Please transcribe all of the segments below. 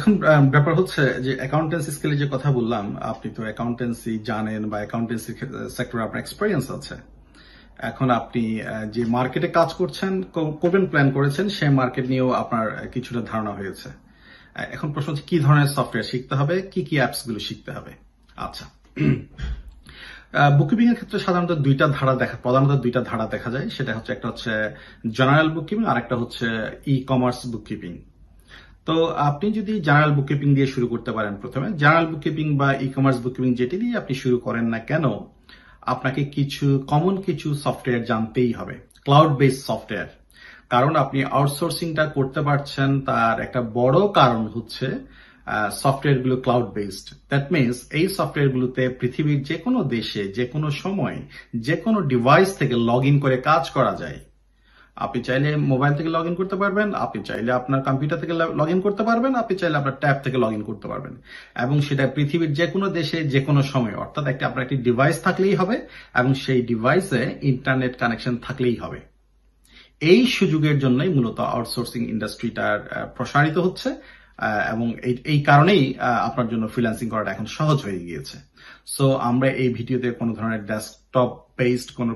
এখন ব্যাপার হচ্ছে যে অ্যাকাউন্টেন্সি স্কিলে যে কথা বললাম, আপনি তো অ্যাকাউন্টেন্সি জানেন বা অ্যাকাউন্টেন্সি সেক্টরে আপনার এক্সপেরিয়েন্স আছে। এখন আপনি যে মার্কেটে কাজ করবেন প্ল্যান করেছেন, সেই মার্কেট নিয়েও আপনার কিছুটা ধারণা হয়েছে। এখন প্রশ্ন হচ্ছে কি ধরনের সফটওয়্যার শিখতে হবে, কি কি অ্যাপস গুলো শিখতে হবে। আচ্ছা, বুককিপিং এর ক্ষেত্রে সাধারণত প্রধানত দুইটা ধারা দেখা যায়। সেটা হচ্ছে একটা হচ্ছে জেনারেল বুককিপিং আর একটা হচ্ছে ই কমার্স বুককিপিং। তো আপনি যদি জেনারেল বুককিপিং দিয়ে শুরু করতে পারেন, প্রথমে জেনারেল বুককিপিং বা ই কমার্স বুককিপিং যেটি দিয়ে আপনি শুরু করেন না কেন, আপনাকে কমন কিছু সফটওয়্যার জানতেই হবে, ক্লাউড বেসড সফটওয়্যার। কারণ আপনি আউটসোর্সিংটা করতে পারছেন, তার একটা বড় কারণ হচ্ছে সফটওয়্যার গুলো ক্লাউড বেসড। দ্যাট মিনস এই সফটওয়্যার গুলোতে পৃথিবীর যে কোনো দেশে, যে কোনো সময়, যে কোনো ডিভাইস থেকে লগ ইন করে কাজ করা যায়। আপনি চাইলে মোবাইল থেকে লগ ইন করতে পারবেন, আপনি চাইলে আপনার কম্পিউটার থেকে লগ ইন করতে পারবেন, আপনি চাইলে আপনার ট্যাব থেকে লগ ইন করতে পারবেন, এবং সেটা পৃথিবীর যে কোনো দেশে যে কোনো সময়। অর্থাৎ আপনার একটি ডিভাইস থাকলেই হবে এবং সেই ডিভাইসে ইন্টারনেট কানেকশন থাকলেই হবে। এই সুযোগের জন্যই মূলত আউটসোর্সিং ইন্ডাস্ট্রিটার প্রসারিত হচ্ছে, এবং এই কারণেই আপনার জন্য ফ্রিল্যান্সিং করাটা এখন সহজ হয়ে গিয়েছে। সো আমরা এই ভিডিওতে কোনো ধরনের ডেস্কটপ বেসড কোনো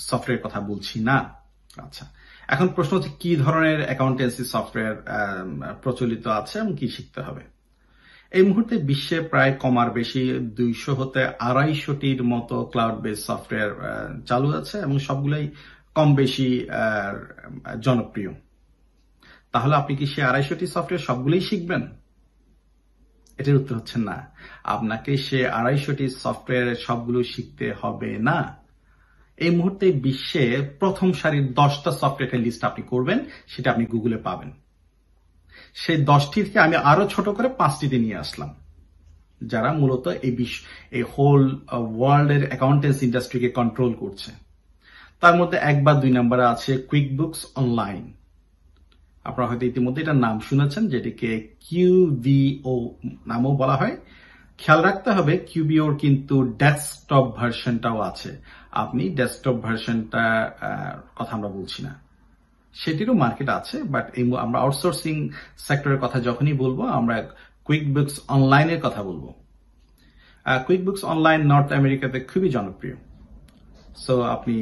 সফটওয়্যার কথা বলছি না। আচ্ছা, এখন প্রশ্ন হচ্ছে কি ধরনের অ্যাকাউন্টেন্সি সফটওয়্যার প্রচলিত আছে এবং কি শিখতে হবে। এই মুহূর্তে বিশ্বে প্রায় কমার বেশি 200 হতে 250টির মতো ক্লাউড বেসড সফটওয়্যার চালু আছে এবং সবগুলোই কম বেশি জনপ্রিয়। তাহলে আপনি কি সে 250টি সফটওয়্যার সবগুলোই শিখবেন? এটার উত্তর হচ্ছে না। আপনাকে সে 250টি সফটওয়্যার সবগুলো শিখতে হবে না। এই মুহূর্তে বিশ্বে প্রথম সারির 10টা সফটওয়্যারের লিস্ট আপনি করবেন, সেটা আপনি গুগলে পাবেন। সেই 10টি থেকে আমি আরো ছোট করে 5টিতে নিয়ে আসলাম, যারা মূলত এই হোল ওয়ার্ল্ডের অ্যাকাউন্টেন্সি ইন্ডাস্ট্রিকে কন্ট্রোল করছে। তার মধ্যে 1 বা 2 নম্বরে আছে কুইকবুকস অনলাইন। আপনারা হয়তো ইতিমধ্যে এটার নাম শুনেছেন, যেটিকে QBO নামও বলা হয়। খেয়াল রাখতে হবে কিউবিওর কিন্তু ডেস্কটপ ভার্সনটাও আছে। আপনি ডেস্কটপ ভার্সনটা কথা আমরা বলছি না, সেটিরও মার্কেট আছে, বাট আমরা আউটসোর্সিং সেক্টরের কথা যখনই বলবো আমরা কুইকবুকস অনলাইনের কথা বলবো। কুইকবুকস অনলাইন নর্থ আমেরিকাতে খুবই জনপ্রিয়। সো আপনি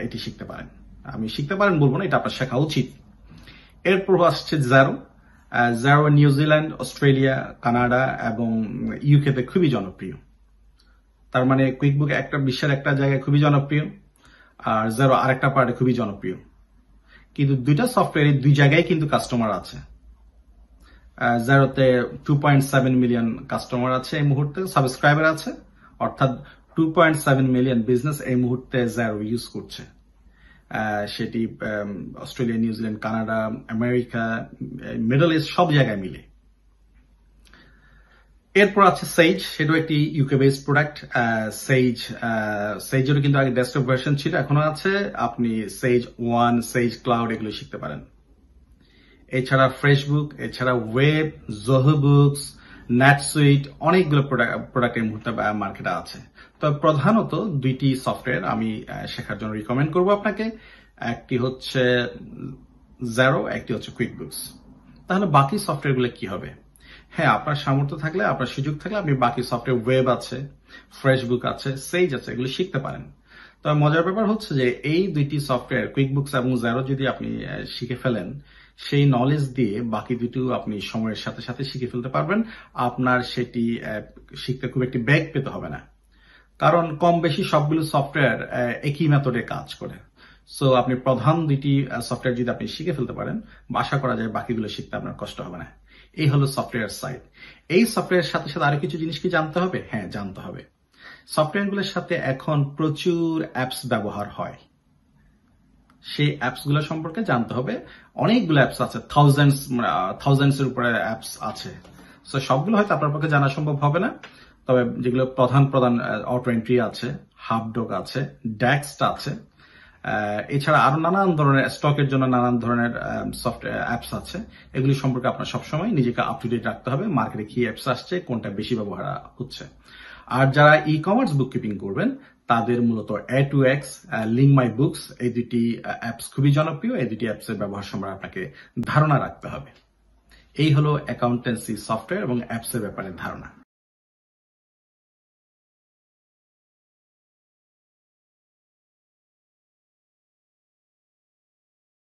এটি শিখতে পারেন। আমি শিখতে পারেন বলবো না, এটা আপনার শেখা উচিত। এরপর আসছে xero নিউজিল্যান্ড, অস্ট্রেলিয়া, কানাডা এবং ইউকেতে খুবই জনপ্রিয়। তার মানে কুইকবুক বিশ্বের একটা জায়গায় খুবই জনপ্রিয় আর xero আরেকটা পার্টে খুবই জনপ্রিয়। কিন্তু দুইটা সফটওয়্যারে দুই জায়গায় কিন্তু কাস্টমার আছে। xeroতে 2.7 মিলিয়ন কাস্টমার আছে এই মুহূর্তে, সাবস্ক্রাইবার আছে, অর্থাৎ 2.7 মিলিয়ন বিজনেস এই মুহূর্তে xero ইউজ করছে। সেটি Australia, New Zealand, Canada, America, middle east সব জায়গায় মিলে। এরপর আছে সেজ, সেটাও একটি ইউকে বেসড প্রোডাক্ট। সেজেরও কিন্তু আগে ডেস্কটপ ভার্সন ছিল, এখনো আছে। আপনি সেজ 1, সেজ ক্লাউড এগুলো শিখতে পারেন। এছাড়া ফ্রেশবুক, এছাড়া ওয়েব, জোহো বুকস, নেটসুইট, অনেকগুলো প্রোডাক্ট এই মুহূর্তে মার্কেটে আছে। তবে প্রধানত 2টি সফটওয়্যার আমি শেখার জন্য রিকমেন্ড করবো আপনাকে। একটি হচ্ছে xero, একটি হচ্ছে কুইকবুকস। তাহলে বাকি সফটওয়্যারগুলো কি হবে? হ্যাঁ, আপনার সামর্থ্য থাকলে, আপনার সুযোগ থাকলে আপনি বাকি সফটওয়্যার, ওয়েব আছে, ফ্রেশবুক আছে, সেজ আছে, এগুলো শিখতে পারেন। তবে মজার ব্যাপার হচ্ছে যে এই 2টি সফটওয়্যার কুইকবুকস এবং xero যদি আপনি শিখে ফেলেন, সেই নলেজ দিয়ে বাকি দুটিও আপনি সময়ের সাথে সাথে শিখে ফেলতে পারবেন। আপনার সেটি শিখতে খুব একটি বেগ পেতে হবে না, কারণ কম বেশি সবগুলো সফটওয়্যার একই মেথডে কাজ করে। সো আপনি প্রধান 2টি সফটওয়্যার যদি আপনি শিখে ফেলতে পারেন, আশা করা যায় বাকিগুলো শিখতে আপনার কষ্ট হবে না। এই হলো সফটওয়্যার সাইড। এই সফটওয়্যারের সাথে সাথে আরো কিছু জিনিস কি জানতে হবে? হ্যাঁ, জানতে হবে। সফটওয়্যারগুলোর সাথে এখন প্রচুর অ্যাপস ব্যবহার হয়, সেই অ্যাপসগুলো সম্পর্কে জানতে হবে। অনেকগুলো অ্যাপস আছে, থাউজেন্ডস এর উপরে অ্যাপস আছে। সো সবগুলো হয়তো আপনার পক্ষে জানা সম্ভব হবে না, তবে যেগুলো প্রধান অটো এন্ট্রি আছে, হাবডগ আছে, ডেক্সট আছে, এছাড়া আরো নানান ধরনের স্টকের জন্য নানান ধরনের সফটওয়্যার অ্যাপস আছে। এগুলি সম্পর্কে আপনার সবসময় নিজেকে আপ টু ডেট রাখতে হবে, মার্কেটে কি অ্যাপস আসছে, কোনটা বেশি ব্যবহার হচ্ছে। আর যারা ই কমার্স বুককিপিং করবেন, তাদের মূলত A2X, লিঙ্ক মাই বুকস, এই 2টি অ্যাপস খুবই জনপ্রিয়। এই 2টি অ্যাপসের ব্যবহার সম্পর্কে আপনাকে ধারণা রাখতে হবে। এই হলো অ্যাকাউন্টেন্সি সফটওয়্যার এবং অ্যাপস এর ব্যাপারে ধারণা।